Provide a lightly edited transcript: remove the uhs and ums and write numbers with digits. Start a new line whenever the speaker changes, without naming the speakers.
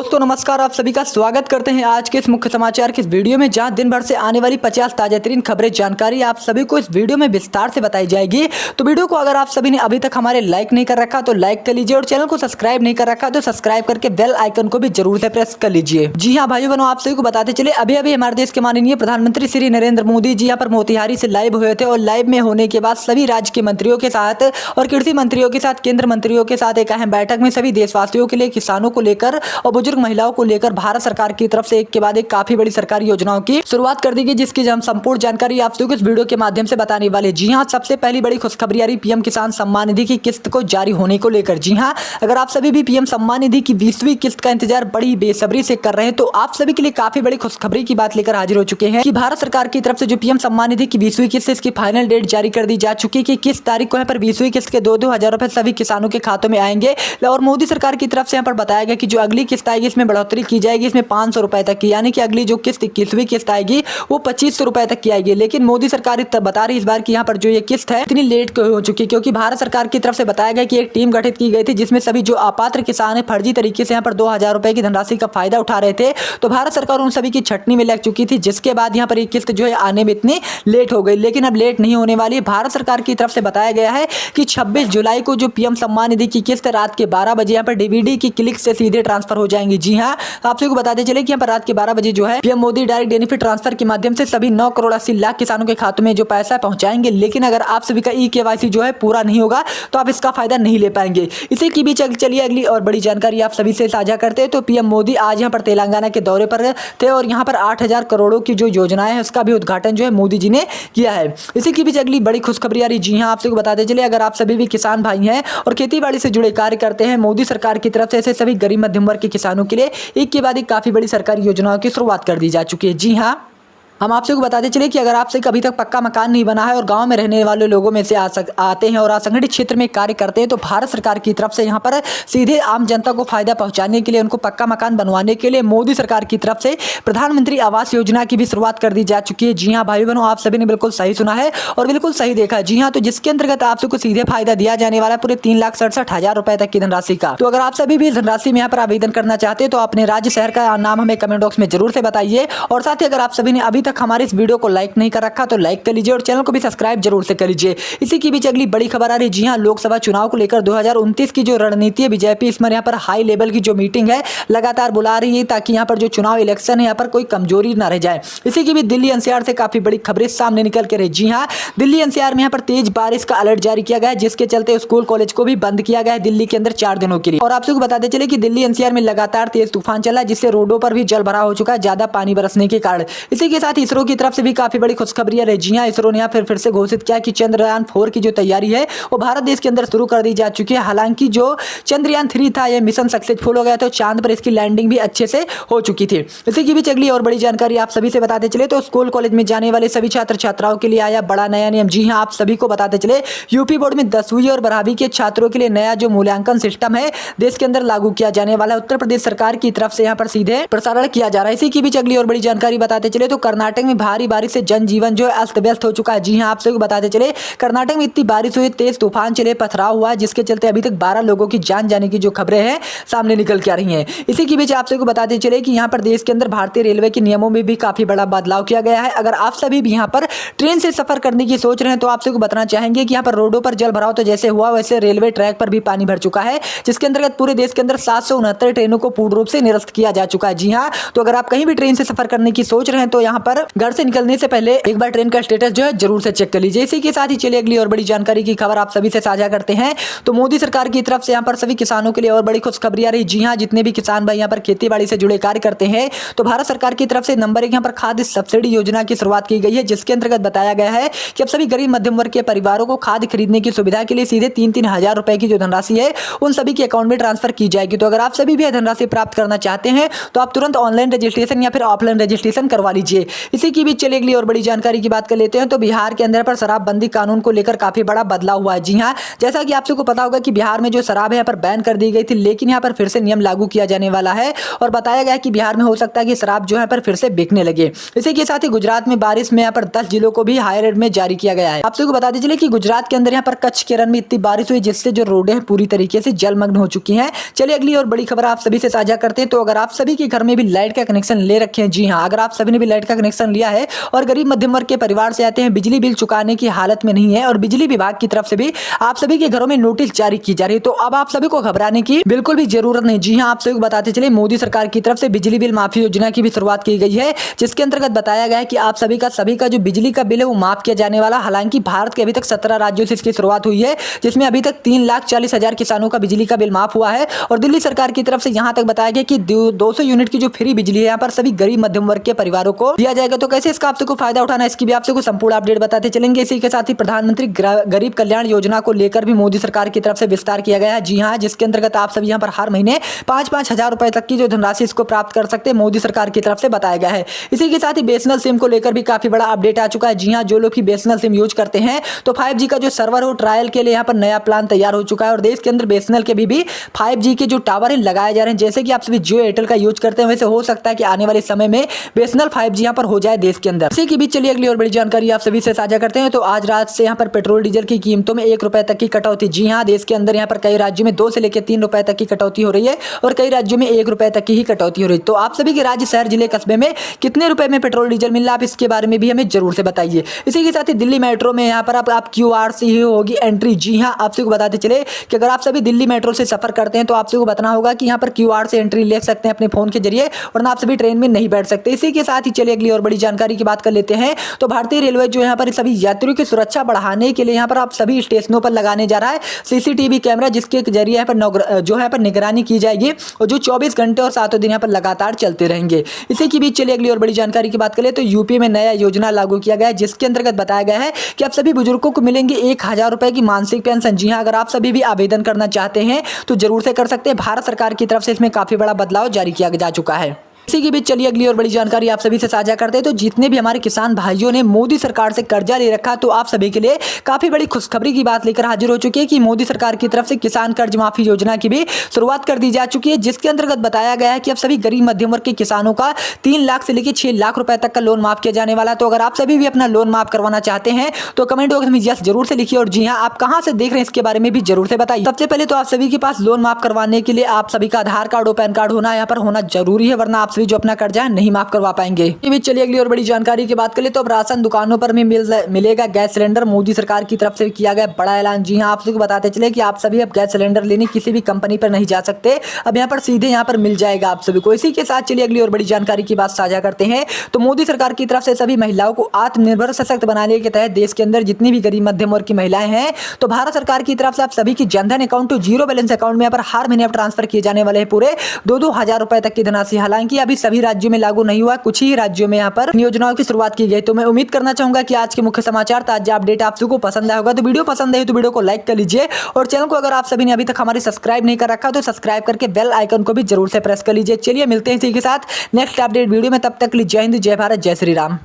दोस्तों नमस्कार, आप सभी का स्वागत करते हैं आज के इस मुख्य समाचार के इस वीडियो में, जहां दिन भर से आने वाली 50 ताजा तरीन खबरें जानकारी आप सभी को इस वीडियो में विस्तार से बताई जाएगी। तो वीडियो को अगर आप सभी ने अभी तक हमारे लाइक नहीं कर रखा तो लाइक कर लीजिए, और चैनल को सब्सक्राइब नहीं कर रखा तो सब्सक्राइब करके बेल आइकन को भी जरूर से प्रेस कर लीजिए। जी हाँ भाइयों बहनों, आप सभी को बताते चले अभी अभी हमारे देश के माननीय प्रधानमंत्री श्री नरेंद्र मोदी जी यहाँ पर मोतिहारी से लाइव हुए थे, और लाइव में होने के बाद सभी राज्य के मंत्रियों के साथ और कृषि मंत्रियों के साथ, केंद्र मंत्रियों के साथ एक अहम बैठक में सभी देशवासियों के लिए, किसानों को लेकर और बुजुर्ग महिलाओं को लेकर भारत सरकार की तरफ से एक के बाद एक काफी बड़ी सरकारी योजनाओं की शुरुआत कर दी गई, जिसकी हम संपूर्ण जानकारी आप सभी को इस वीडियो के माध्यम से बताने वाले। जी हां, सबसे पहली बड़ी खुशखबरी आ रही पीएम किसान सम्मान निधि की किस्त को जारी होने को लेकर। जी हां, अगर आप सभी भी पीएम सम्मान निधि की 20वीं किस्त का इंतजार बड़ी बेसब्री से कर रहे हैं तो आप सभी के लिए काफी बड़ी खुशखबरी की बात लेकर हाजिर हो चुके हैं कि भारत सरकार की तरफ से जो पीएम सम्मान निधि की 20वीं किस्त, इसकी फाइनल डेट जारी कर दी जा चुकी है कि किस तारीख को यहाँ पर 20वीं किस्त के 2-2 हजार रुपए सभी किसानों के खातों में आएंगे। और मोदी सरकार की तरफ से यहाँ पर बताया गया कि जो अगली किस्त आएगी इसमें बढ़ोतरी की जाएगी, इसमें 500 रुपए तक की, यानी कि अगली जो किस्त 21वीं किस्त आएगी वो 2500 रुपए तक की आएगी। लेकिन मोदी सरकार बता रही इस बार की यहाँ पर जो ये किस्त है इतनी लेट हो चुकी है, क्योंकि भारत सरकार की तरफ से बताया गया कि एक टीम गठित की गई थी जिसमें सभी जो अपात्र किसान है फर्जी तरीके से यहाँ पर 2000 रुपए की धनराशि का फायदा उठा रहे थे, तो भारत सरकार उन सभी की छटनी में लग चुकी थी, जिसके बाद यहाँ पर ये किस्त जो है आने में इतनी लेट हो गई। लेकिन अब लेट नहीं होने वाली। भारत सरकार की तरफ से बताया गया है कि 26 जुलाई को जो पीएम सम्मान निधि की किस्त रात के 12 बजे यहाँ पर डीबीडी की क्लिक से सीधे ट्रांसफर हो जाएंगी। जी हाँ, आप सभी को बताते चले कि यहाँ पर रात के 12 बजे जो है PM Modi direct benefit transfer के माध्यम से सभी 9 करोड़ 80 लाख किसानों के खातों में जो पैसा पहुंचाएंगे। लेकिन अगर आप सभी का ई-केवाईसी जो है पूरा नहीं होगा तो आप इसका फायदा नहीं ले पाएंगे। इसी की भी चलिए अगली और बड़ी जानकारी आप सभी से साझा करते हैं। तो पीएम मोदी आज यहाँ पर तेलंगाना के दौरे पर थे, और यहाँ पर 8000 करोड़ों की जो योजनाएं है उसका भी उद्घाटन जो है मोदी जी ने किया है। इसी की भी अगली बड़ी खुशखबरी आ रही। जी हाँ, आप सभी को बताते चले अगर आप सभी भी किसान भाई हैं और खेती बाड़ी से जुड़े कार्य करते हैं, मोदी सरकार की तरफ से ऐसे सभी गरीब मध्यम वर्ग के किसानों के लिए एक के बाद एक काफी बड़ी सरकारी योजनाओं की शुरुआत कर दी जा चुकी है। जी हाँ, हम आपसे को बताते चले कि अगर आपसे कभी तक पक्का मकान नहीं बना है और गांव में रहने वाले लोगों में से आते हैं और असंगठित क्षेत्र में कार्य करते हैं, तो भारत सरकार की तरफ से यहां पर सीधे आम जनता को फायदा पहुंचाने के लिए, उनको पक्का मकान बनवाने के लिए मोदी सरकार की तरफ से प्रधानमंत्री आवास योजना की भी शुरुआत कर दी जा चुकी है। जी हाँ भाई बहनों, आप सभी ने बिल्कुल सही सुना है और बिल्कुल सही देखा। जी हाँ, तो जिसके अंतर्गत आप सबको सीधे फायदा दिया जाने वाला पूरे 3,67,000 रुपए तक की धनराशि का। तो अगर आप सभी भी धनराशि में यहाँ पर आवेदन करना चाहते हैं तो अपने राज्य शहर का नाम हमें कमेंट बॉक्स में जरूर से बताइए। और साथ ही अगर आप सभी ने अभी तक हमारे इस वीडियो को लाइक नहीं कर रखा तो लाइक कर लीजिए, और चैनल को भी सब्सक्राइब जरूर से कर लीजिए। इसी की भी अगली बड़ी खबर आ रही। जी हां, लोकसभा चुनाव को लेकर 2029 की जो रणनीति है, बीजेपी इसमें यहाँ पर हाई लेवल की जो मीटिंग है लगातार बुला रही है, ताकि यहाँ पर जो चुनाव इलेक्शन है यहाँ पर कोई कमजोरी ना रह जाए। इसी की भी दिल्ली एनसीआर से काफी बड़ी खबरें सामने निकल के रही। जी हाँ, दिल्ली एनसीआर में यहाँ पर तेज बारिश का अलर्ट जारी किया गया है, जिसके चलते स्कूल कॉलेज को भी बंद किया गया है दिल्ली के अंदर 4 दिनों के लिए। और आप सबको बताते चले कि दिल्ली एनसीआर में लगातार तेज तूफान चला, जिससे रोडों पर भी जल भरा हो चुका है ज्यादा पानी बरसने के कारण। इसी के साथ इसरो की तरफ से भी काफी बड़ी खुशखबरी है। जी हां, इसरो ने फिर से घोषित किया कि चंद्रयान 4 की जो तैयारी है वो भारत देश के अंदर शुरू कर दी जा चुकी है। हालांकि जो चंद्रयान 3 था यह मिशन सक्सेसफुल हो गया, तो चांद पर इसकी लैंडिंग भी अच्छे से हो चुकी थी। इसी की भी अगली और बड़ी जानकारी आप सभी से बताते चले तो स्कूल कॉलेज में जाने वाले सभी छात्र छात्राओं के लिए आया बड़ा नया नियम। जी हां, आप सभी को बताते चले यूपी बोर्ड में 10वीं और 12वीं के छात्रों के लिए नया जो मूल्यांकन सिस्टम है देश के अंदर लागू किया जाने वाला, उत्तर प्रदेश सरकार की तरफ से यहाँ पर सीधे प्रसारण किया जा रहा है। इसी की भी अगली और बड़ी जानकारी बताते चले तो कर्नाटक में भारी बारिश से जनजीवन जो अस्त व्यस्त हो चुका है। जी हां, आप सभी को बताते चले कर्नाटक में इतनी बारिश हुई, तेज तूफान चले, पथराव हुआ, जिसके चलते अभी तक 12 लोगों की जान जाने की जो खबरें हैं सामने निकल के आ रही हैं। इसी के बीच आप सभी को बताते चले कि यहाँ पर देश के अंदर भारतीय रेलवे के नियमों में भी काफी बड़ा बदलाव किया गया है। अगर आप सभी भी यहाँ पर ट्रेन से सफर करने की सोच रहे हैं तो आप सभी को बताना चाहेंगे कि यहाँ पर रोडों पर जल भराव तो जैसे हुआ वैसे रेलवे ट्रैक पर भी पानी भर चुका है, जिसके अंतर्गत पूरे देश के अंदर 769 ट्रेनों को पूर्ण रूप से निरस्त किया जा चुका है। जी हाँ, तो अगर आप कहीं भी ट्रेन से सफर करने की सोच रहे हैं तो यहाँ पर घर से निकलने से पहले एक बार ट्रेन का स्टेटस जो है जरूर से चेक कर लीजिए। इसी के साथ ही चलिए अगली और बड़ी जानकारी की खबर आप सभी से साझा करते हैं। तो मोदी सरकार की तरफ से यहाँ पर सभी किसानों के लिए और बड़ी खुशखबरी आ रही। जी हाँ, जितने भी किसान भाई यहाँ पर खेती बाड़ी से जुड़े कार्य करते हैं तो भारत सरकार की तरफ से नंबर 1 यहाँ पर खाद्य सब्सिडी योजना की शुरुआत की गई है, जिसके अंतर्गत बताया गया है कि अब सभी गरीब मध्यम वर्ग के परिवारों को खाद्य खरीदने की सुविधा के लिए सीधे 3-3 हजार रुपए की जो धनराशि है उन सभी के अकाउंट में ट्रांसफर की जाएगी। तो अगर आप सभी भी धनराशि प्राप्त करना चाहते हैं तो आप तुरंत ऑनलाइन रजिस्ट्रेशन या फिर ऑफलाइन रजिस्ट्रेशन करवा लीजिए। इसी की बीच चलिए अगली और बड़ी जानकारी की बात कर लेते हैं। तो बिहार के अंदर पर शराबबंदी कानून को लेकर काफी बड़ा बदलाव हुआ है। जी हाँ, जैसा कि आप सबको पता होगा कि बिहार में जो शराब है यहाँ पर बैन कर दी गई थी, लेकिन यहाँ पर फिर से नियम लागू किया जाने वाला है और बताया गया कि बिहार में हो सकता है कि शराब जो है पर फिर से बिकने लगे। इसी के साथ ही गुजरात में बारिश में यहाँ पर 10 जिलों को भी हाई अलर्ट में जारी किया गया है। आप सबको बता दीजिए कि गुजरात के अंदर यहाँ पर कच्छ के रण में इतनी बारिश हुई जिससे जो रोडें हैं पूरी तरीके से जलमग्न हो चुकी हैं। चलिए अगली और बड़ी खबर आप सभी से साझा करते हैं। तो अगर आप सभी के घर में भी लाइट का कनेक्शन ले रखे हैं, जी हाँ, अगर आप सभी ने भी लाइट का कनेक्शन लिया है और गरीब मध्यम वर्ग के परिवार से आते हैं, बिजली बिल चुकाने की हालत में नहीं है और बिजली विभाग की तरफ से भी आप सभी के घरों में नोटिस जारी की जा रही है, तो अब आप सभी को घबराने की बिल्कुल भी जरूरत नहीं। जी हाँ, आप सभी को बताते चले मोदी सरकार की तरफ से बिजली बिल माफी योजना की भी शुरुआत की गई है, जिसके अंतर्गत बताया गया है कि आप सभी का जो बिजली का बिल है वो माफ किया जाने वाला। हालांकि भारत के अभी तक 17 राज्यों से इसकी शुरुआत हुई है, जिसमें अभी तक 3,40,000 किसानों का बिजली का बिल माफ हुआ है और दिल्ली सरकार की तरफ से यहां तक बताया गया कि 200 यूनिट की जो फ्री बिजली है यहाँ पर सभी गरीब मध्यम वर्ग के परिवारों को दिया जाएगा। तो कैसे इसका आप सबको फायदा उठाना है, इसकी भी आप सबको संपूर्ण अपडेट बताते चलेंगे। इसी के साथ ही प्रधानमंत्री गरीब कल्याण योजना को लेकर भी मोदी सरकार की तरफ से विस्तार किया गया है। जी हाँ, जिसके अंतर्गत आप सभी यहाँ पर हर महीने 5-5 हजार रुपए तक की जो धनराशि इसको प्राप्त कर सकते हैं, मोदी सरकार की तरफ से बताया गया है। इसी के साथ ही बीएसएनएल सिम को लेकर भी काफी बड़ा अपडेट आ चुका है। जी हाँ, जो लोग भी बीएसएनएल सिम यूज करते हैं तो 5G का जो सर्वर हो ट्रायल के लिए यहाँ पर नया प्लान तैयार हो चुका है और देश के अंदर बीएसएनएल के भी 5G के जो टावर है लगाए जा रहे हैं। जैसे कि आप सभी जियो एयरटेल का यूज करते हैं, वैसे हो सकता है कि आने वाले समय में बीएसएनएल 5G यहाँ पर हो जाए देश के अंदर। इसी के बीच चलिए अगली और बड़ी जानकारी आप सभी से साझा करते हैं। तो आज रात से यहाँ पर पेट्रोल डीजल की कीमतों में 1 रुपए तक की कटौती। जी हाँ, देश के अंदर यहाँ पर कई राज्यों में 2 से लेकर 3 रुपए तक की कटौती हो रही है और कई राज्यों में 1 रुपए तक की ही कटौती हो रही है। तो आप सभी के राज्य, शहर, जिले, कस्बे में कितने रुपए में पेट्रोल डीजल मिल रहा है, आप इसके बारे में भी हमें जरूर से बताइए। इसी के साथ ही दिल्ली मेट्रो में यहाँ पर आप QR से ही होगी एंट्री। जी हाँ, आप सबको बताते चले कि अगर आप सभी दिल्ली मेट्रो से सफर करते हैं तो आप सबको बताना होगा कि यहाँ पर QR से एंट्री ले सकते हैं अपने फोन के जरिए, वरना आप सभी ट्रेन में नहीं बैठ सकते। इसी के साथ ही चलिए अगली और बड़ी जानकारी की बात कर लेते हैं। तो भारतीय रेलवे जो यहाँ पर सभी यात्रियों की सुरक्षा बढ़ाने के लिए यहाँ पर आप सभी स्टेशनों पर लगाने जा रहा है CCTV कैमरा, जिसके जरिए यहाँ पर जो है पर निगरानी की जाएगी और जो 24 घंटे और 7 दिन यहाँ पर लगातार चलते रहेंगे। इसी के बीच चलिए अगली और बड़ी जानकारी की बात करें। तो यूपी में नया योजना लागू किया गया है, जिसके अंतर्गत बताया गया है कि आप सभी बुजुर्गों को मिलेंगे 1,000 रुपए की मानसिक पेंशन। जी हाँ, अगर आप सभी भी आवेदन करना चाहते हैं तो जरूर से कर सकते हैं। भारत सरकार की तरफ से इसमें काफी बड़ा बदलाव जारी किया जा चुका है। इसी के बीच चलिए अगली और बड़ी जानकारी आप सभी से साझा करते हैं। तो जितने भी हमारे किसान भाइयों ने मोदी सरकार से कर्जा ले रखा, तो आप सभी के लिए काफी बड़ी खुशखबरी की बात लेकर हाजिर हो चुकी है कि मोदी सरकार की तरफ से किसान कर्ज माफी योजना की भी शुरुआत कर दी जा चुकी है, जिसके अंतर्गत बताया गया है कि अब सभी गरीब मध्यम वर्ग के किसानों का 3 लाख से लेकर 6 लाख रुपए तक का लोन माफ किया जाने वाला है। तो अगर आप सभी भी अपना लोन माफ करवाना चाहते हैं तो कमेंट बॉक्स में यस जरूर से लिखिए और जी हाँ, आप कहां से देख रहे हैं इसके बारे में भी जरूर से बताइए। सबसे पहले तो आप सभी के पास लोन माफ करवाने के लिए आप सभी का आधार कार्ड और पैन कार्ड होना यहाँ पर होना जरूरी है, वरना आप सभी जो अपना कर्जा नहीं माफ करवा पाएंगे। चलिए अगली और बड़ी जानकारी की बात करें। तो अब राशन दुकानों पर भी मिलेगा गैस सिलेंडर। मोदी सरकार की तरफ से किया गया बड़ा ऐलान। जी हाँ, आप सबको बताते चले कि आप सभी अब गैस सिलेंडर लेने किसी भी कंपनी पर नहीं जा सकते, अब यहाँ पर सीधे यहाँ पर मिल जाएगा आप सभी को। इसी के साथ चलिए अगली और बड़ी जानकारी की बात साझा करते हैं। तो मोदी सरकार की तरफ से सभी महिलाओं को आत्मनिर्भर सशक्त बनाने के तहत देश के अंदर जितनी भी गरीब मध्यम वर्ग की महिलाएं हैं, तो भारत सरकार की तरफ से आप सभी की Jan Dhan account to zero balance account में यहाँ पर हर महीने ट्रांसफर किए जाने वाले पूरे 2-2 हजार रुपए तक की धनराशि। हालांकि अभी सभी राज्यों में लागू नहीं हुआ, कुछ ही राज्यों में यहाँ पर योजनाओं की शुरुआत की गई। तो मैं उम्मीद करना चाहूंगा कि आज के मुख्य समाचार ताजा अपडेट आप सबको पसंद आया होगा। तो वीडियो पसंद आई तो वीडियो को लाइक कर लीजिए और चैनल को अगर आप सभी ने अभी तक हमारे सब्सक्राइब नहीं कर रखा तो सब्सक्राइब करके बेल आइकन को भी जरूर से प्रेस कर लीजिए। चलिए मिलते हैं इसी के साथ नेक्स्ट अपडेट वीडियो में, तब तक के लिए जय हिंद, जय भारत, जय श्री राम।